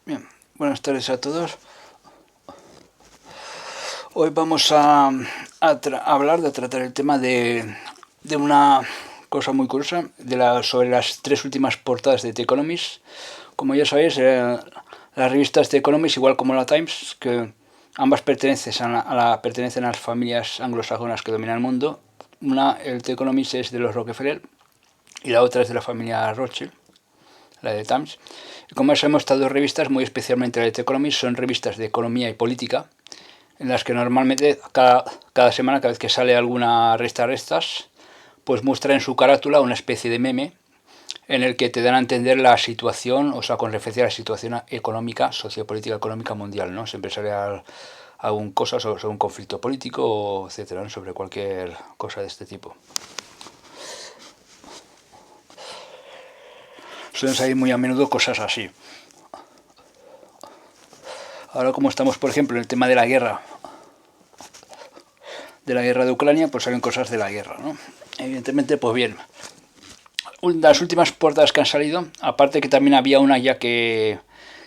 Bien, buenas tardes a todos. Hoy vamos a hablar, de tratar el tema de una cosa muy curiosa sobre las tres últimas portadas de The Economist. Como ya sabéis, las revistas The Economist, igual como la Times, que ambas pertenecen a las familias anglosajonas que dominan el mundo. El The Economist es de los Rockefeller y la otra es de la familia Rothschild, la de Times. Y como ya sabemos, estas dos revistas, muy especialmente la de The Economist, son revistas de economía y política, en las que normalmente cada semana, cada vez que sale alguna revista de estas, pues muestra en su carátula una especie de meme en el que te dan a entender la situación, o sea, con referencia a la situación económica, sociopolítica, económica mundial, ¿no? Siempre sale alguna cosa sobre un conflicto político, etcétera, ¿no? Sobre cualquier cosa de este tipo. Suelen salir muy a menudo cosas así. Ahora, como estamos, por ejemplo, en el tema de la guerra de Ucrania, pues salen cosas de la guerra, ¿no? Evidentemente, pues bien, las últimas portadas que han salido, aparte que también había una ya que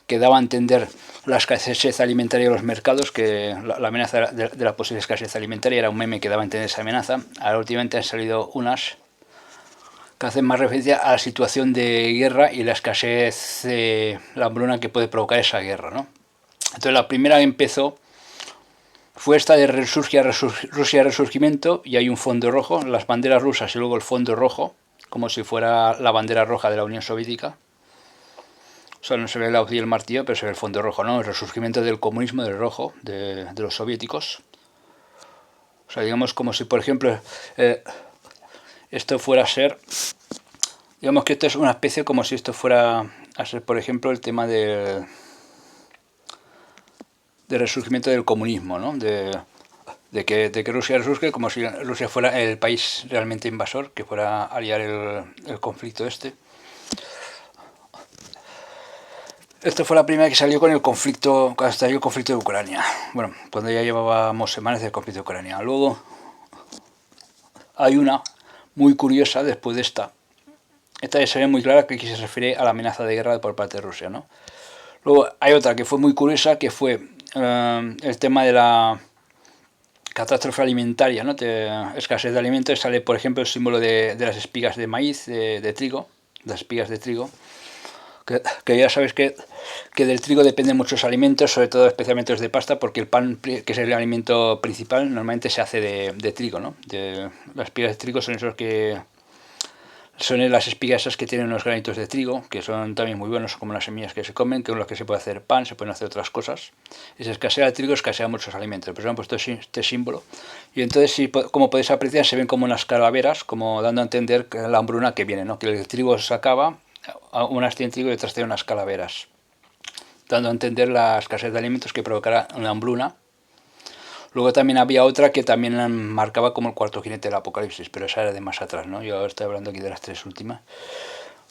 daba a entender la escasez alimentaria de los mercados, que la amenaza de la posible escasez alimentaria era un meme que daba a entender esa amenaza. Ahora últimamente han salido unas que hacen más referencia a la situación de guerra y la escasez, la hambruna que puede provocar esa guerra, ¿no? Entonces la primera que empezó fue esta de Rusia Resurgimiento, y hay un fondo rojo, las banderas rusas y luego el fondo rojo, como si fuera la bandera roja de la Unión Soviética. O sea, no se ve la hoz y el martillo, pero se ve el fondo rojo, ¿no? El resurgimiento del comunismo, del rojo, de los soviéticos. O sea, digamos como si, por ejemplo, esto fuera a ser... Digamos que esto es una especie como si esto fuera a ser, por ejemplo, el tema de resurgimiento del comunismo, ¿no? De que Rusia resurge como si Rusia fuera el país realmente invasor, que fuera a liar el conflicto este. Esta fue la primera que salió con el conflicto, cuando estalló el conflicto de Ucrania. Bueno, cuando ya llevábamos semanas del conflicto de Ucrania. Luego hay una muy curiosa después de esta. Esta ya se ve muy clara que aquí se refiere a la amenaza de guerra por parte de Rusia, ¿no? Luego hay otra que fue muy curiosa, que fue el tema de la catástrofe alimentaria, ¿no? Escasez de alimentos. Sale, por ejemplo, el símbolo de las espigas de maíz, de trigo, las espigas de trigo. Que ya sabes que del trigo dependen muchos alimentos, sobre todo especialmente los de pasta, porque el pan, que es el alimento principal, normalmente se hace de trigo, ¿no? Las espigas de trigo son esos que... Son las espigas esas que tienen unos granitos de trigo, que son también muy buenos, como las semillas que se comen, que con las que se puede hacer pan, se pueden hacer otras cosas. Y si escasea el trigo, escasea muchos alimentos. Pero se han puesto este símbolo. Y entonces, como podéis apreciar, se ven como unas calaveras, como dando a entender que la hambruna que viene, ¿no? Que el trigo se acaba, unas tienen trigo y otras tienen unas calaveras, dando a entender la escasez de alimentos que provocará una hambruna. Luego también había otra que también marcaba como el cuarto jinete del apocalipsis, pero esa era de más atrás, ¿no? Yo estoy hablando aquí de las tres últimas.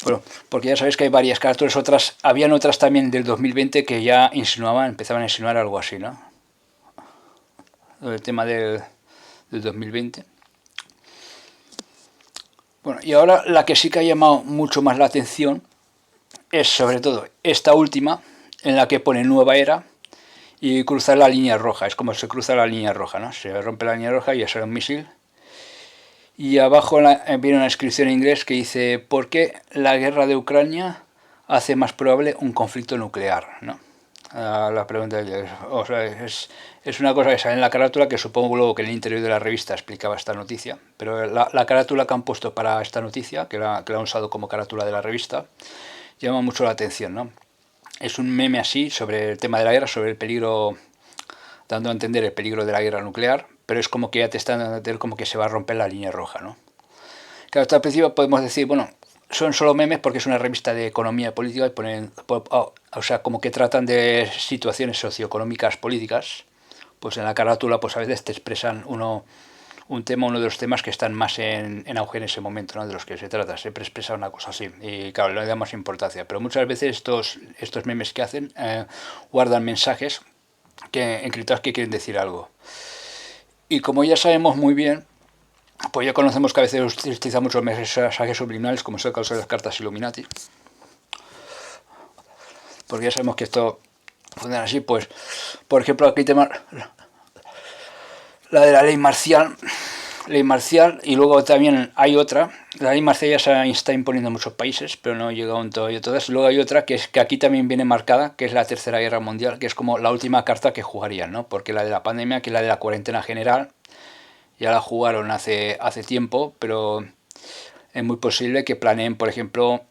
Bueno, porque ya sabéis que hay varias carátulas, habían otras también del 2020 que ya empezaban a insinuar algo así, ¿no? El tema del 2020. Bueno, y ahora la que sí que ha llamado mucho más la atención es sobre todo esta última, en la que pone nueva era y cruzar la línea roja. Es como se cruza la línea roja, ¿no? Se rompe la línea roja y ya sale un misil. Y abajo viene una inscripción en inglés que dice: ¿por qué la guerra de Ucrania hace más probable un conflicto nuclear? ¿No? La pregunta es, o sea, es una cosa que sale en la carátula, que supongo luego que en el interior de la revista explicaba esta noticia, pero la carátula que han puesto para esta noticia, que la han usado como carátula de la revista, llama mucho la atención, ¿no? Es un meme así sobre el tema de la guerra, sobre el peligro, dando a entender el peligro de la guerra nuclear, pero es como que ya te están dando a entender como que se va a romper la línea roja, ¿no? Claro, hasta al principio podemos decir, bueno, son solo memes porque es una revista de economía y política y ponen, o sea, como que tratan de situaciones socioeconómicas políticas. Pues en la carátula, pues a veces te expresan uno de los temas que están más en auge en ese momento, ¿no? De los que se trata. Siempre expresa una cosa así y claro, le damos importancia. Pero muchas veces estos memes que hacen guardan mensajes encriptados que quieren decir algo. Y como ya sabemos muy bien, pues ya conocemos que a veces utiliza muchos mensajes subliminales, como es el caso de las cartas Illuminati. porque ya sabemos que esto funciona así. Pues, por ejemplo, aquí tenemos la de la ley marcial, y luego también hay otra. La ley marcial ya se está imponiendo en muchos países, pero no ha llegado en todavía todas. Luego hay otra que es que aquí también viene marcada, que es la Tercera Guerra Mundial, que es como la última carta que jugarían, ¿no? Porque la de la pandemia, que es la de la cuarentena general, ya la jugaron hace tiempo, pero es muy posible que planeen, por ejemplo,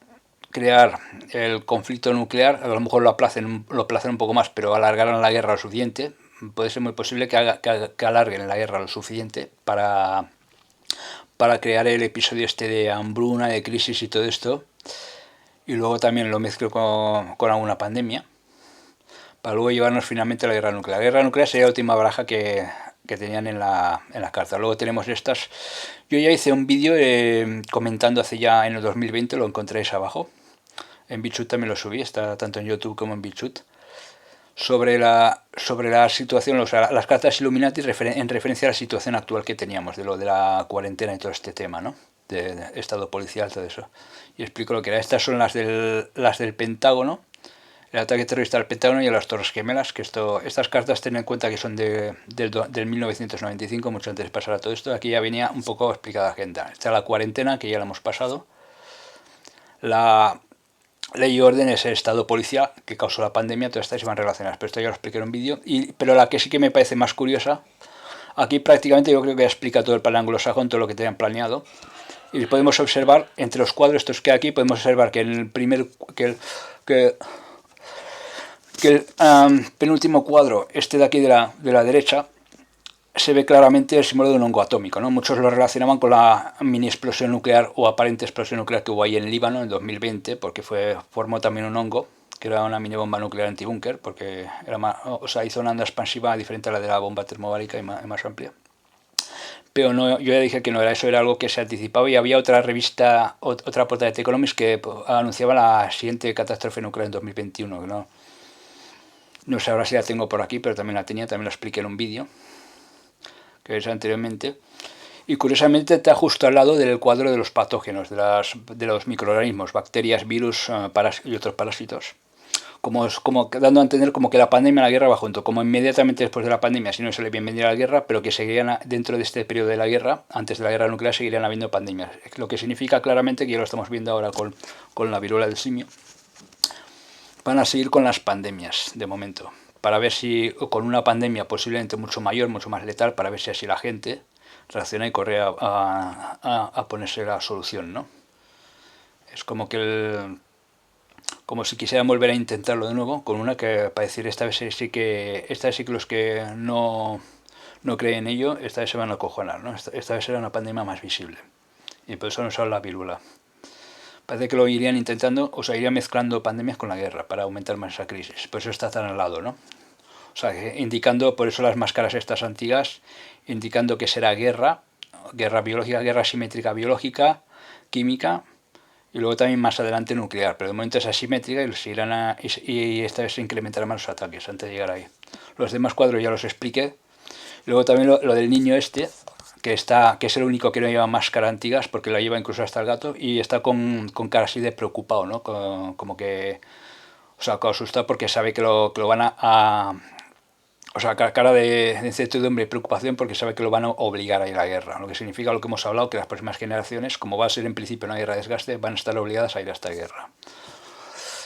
crear el conflicto nuclear. A lo mejor lo aplacen un poco más, pero alargarán la guerra lo suficiente. Puede ser muy posible que alarguen la guerra lo suficiente para crear el episodio este de hambruna, de crisis y todo esto, y luego también lo mezclo con alguna pandemia, para luego llevarnos finalmente a la guerra nuclear. La guerra nuclear sería la última baraja que tenían en la carta. Luego tenemos estas. Yo ya hice un vídeo comentando hace ya en el 2020, lo encontréis abajo. En BitChute también lo subí, está tanto en YouTube como en BitChute. Sobre la situación, o sea, las cartas Illuminati en referencia a la situación actual que teníamos, de lo de la cuarentena y todo este tema, ¿no? De estado policial, todo eso. Y explico lo que era. Estas son las del Pentágono, el ataque terrorista al Pentágono y a las Torres Gemelas, que estas cartas ten en cuenta que son del 1995, mucho antes de pasar a todo esto. Aquí ya venía un poco explicada la agenda. Está la cuarentena, que ya la hemos pasado. La ley y orden es el estado policial que causó la pandemia, todas estas iban relacionadas, pero esto ya lo expliqué en un vídeo. Pero la que sí que me parece más curiosa, aquí prácticamente yo creo que ya explica todo el plan anglosajón, todo lo que tenían planeado. Y podemos observar, entre los cuadros estos que hay aquí, podemos observar que en el penúltimo cuadro, este de aquí de la derecha, se ve claramente el símbolo de un hongo atómico, ¿no? Muchos lo relacionaban con la mini explosión nuclear o aparente explosión nuclear que hubo ahí en Líbano en 2020, porque formó también un hongo, que era una mini bomba nuclear antibúnker, porque hizo una onda expansiva diferente a la de la bomba termobárica y más amplia. Pero no, yo ya dije que no era eso, era algo que se anticipaba, y había otra revista, otra portada de The Economist que anunciaba la siguiente catástrofe nuclear en 2021, que no sé ahora si la tengo por aquí, pero también la tenía, también la expliqué en un vídeo que es anteriormente. Y curiosamente está justo al lado del cuadro de los patógenos, de los microorganismos, bacterias, virus y otros parásitos. Como dando a entender como que la pandemia y la guerra va junto, como inmediatamente después de la pandemia, si no se le bienvenida a la guerra, pero que seguirían dentro de este periodo de la guerra, antes de la guerra nuclear, seguirían habiendo pandemias. Lo que significa claramente, que ya lo estamos viendo ahora con la viruela del simio, van a seguir con las pandemias de momento, para ver si con una pandemia posiblemente mucho mayor, mucho más letal, para ver si así la gente reacciona y corre a ponerse la solución, ¿no? Es como como si quisieran volver a intentarlo de nuevo, con una que para decir esta vez sí que los que no creen en ello, esta vez se van a acojonar, ¿no? Esta vez será una pandemia más visible. Y por eso no solo la viruela. Parece que lo irían intentando, o sea, irían mezclando pandemias con la guerra para aumentar más esa crisis. Por eso está tan al lado, ¿no? O sea, indicando, por eso las máscaras estas antiguas, indicando que será guerra biológica, guerra asimétrica biológica, química, y luego también más adelante nuclear. Pero de momento es asimétrica y esta vez se incrementarán más los ataques antes de llegar ahí. Los demás cuadros ya los expliqué. Luego también lo del niño este, que es el único que no lleva máscara antigas, porque la lleva incluso hasta el gato, y está con cara así de preocupado, ¿no? Como que, o sea, asustado porque sabe que lo van o sea, cara de incertidumbre y preocupación, porque sabe que lo van a obligar a ir a la guerra. Lo que significa lo que hemos hablado, que las próximas generaciones, como va a ser en principio una guerra de desgaste, van a estar obligadas a ir a esta guerra.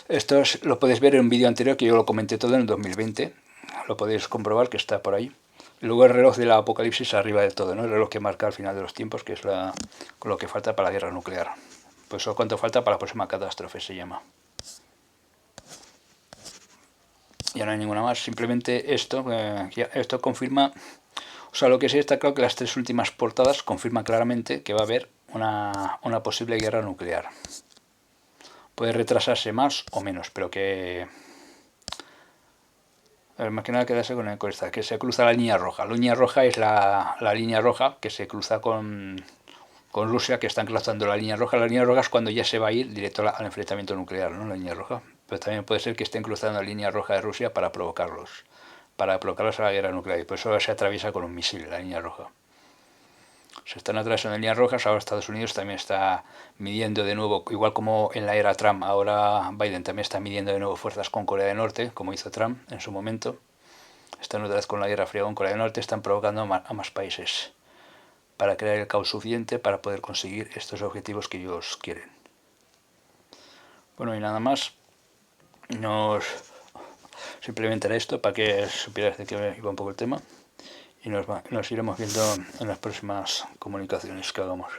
Esto lo podéis ver en un vídeo anterior que yo lo comenté todo en el 2020. Lo podéis comprobar, que está por ahí. Y luego el reloj del apocalipsis arriba del todo, ¿no? El reloj que marca el final de los tiempos, que es lo que falta para la guerra nuclear. Pues eso, cuánto falta para la próxima catástrofe se llama. Ya no hay ninguna más, simplemente esto confirma, o sea, lo que sí está claro, que las tres últimas portadas confirman claramente que va a haber una posible guerra nuclear. Puede retrasarse más o menos, pero que... A ver, más que nada quedarse con esta, que se cruza la línea roja. La línea roja es la línea roja que se cruza con Rusia, que están cruzando la línea roja. La línea roja es cuando ya se va a ir directo al enfrentamiento nuclear, ¿no? La línea roja. Pero también puede ser que estén cruzando la línea roja de Rusia para provocarlos a la guerra nuclear. Y por eso se atraviesa con un misil la línea roja. Se están atravesando líneas rojas. Ahora Estados Unidos también está midiendo de nuevo, igual como en la era Trump, ahora Biden también está midiendo de nuevo fuerzas con Corea del Norte, como hizo Trump en su momento. Están otra vez con la guerra fría con Corea del Norte, están provocando a más países para crear el caos suficiente para poder conseguir estos objetivos que ellos quieren. Bueno, y nada más. Simplemente era esto para que supieras de qué iba un poco el tema, y nos iremos viendo en las próximas comunicaciones que hagamos.